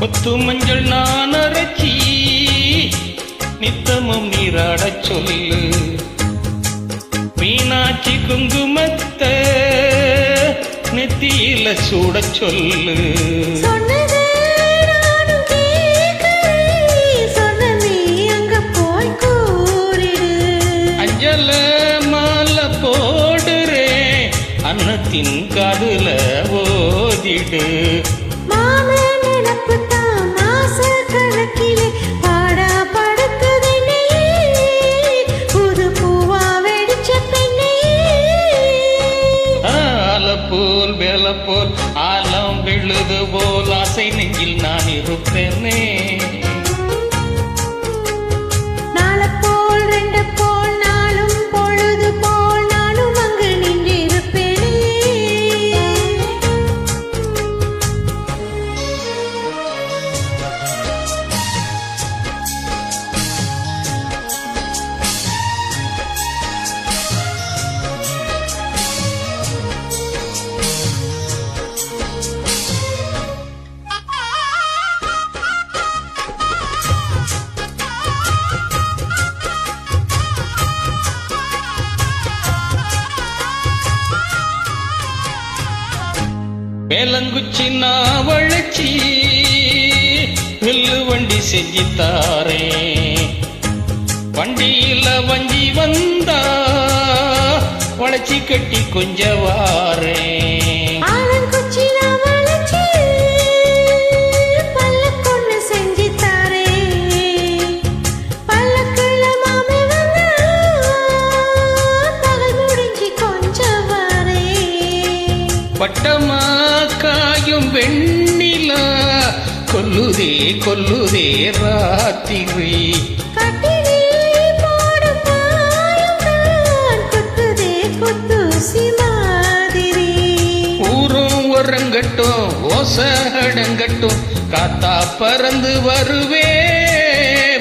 கொத்து மஞ்சள் நான் அரைச்சி நித்தமும் நீராடச் சொல்லு. மீனாட்சி குங்குமத்தை நெத்தியில சூடச் சொல்லு. அஞ்சல மாலை போடுறேன் அன்னத்தின் காதுல ஓதிடு. போல் வேல போல் ஆலம் விழுது போல் ஆசை நெஞ்சில் நான் இருப்பேனே. நாளப்போல் ரெண்டு போல் நாளும் பொழுது போல் நானும் அங்கு நின்று இருப்பேனே. மேலங்குச்சி நாவழச்சி வெள்ளு வண்டி செஞ்சு தாரே. வண்டியில வஞ்சி வந்தா வளைச்சி கட்டி கொஞ்சம் வாரே. பட்டமா காயும் வெண்ணிலா கொல்லுதே கொல்லுதே ராத்திரி. ஊரும் ஒரங்கட்டும் ஓசடங்கட்டும் காத்தா பறந்து வருவே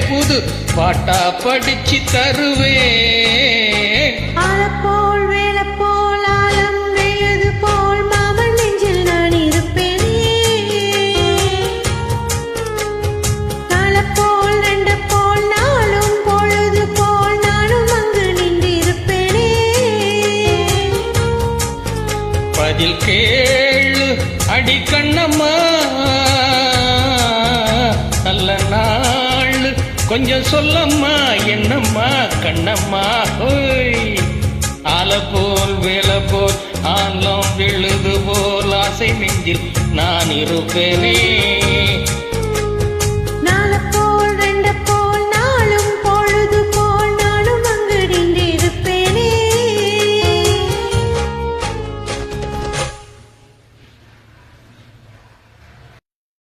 புது பாட்டா படிச்சு தருவே. பதில் கேளு அடி கண்ணம்மா நல்ல நாள் கொஞ்சம் சொல்லம்மா என்னம்மா கண்ணம்மா. ஆல போல் வேலை போல் ஆலம் விழுது போல் ஆசை நெஞ்சில் நான் இருப்பேனே.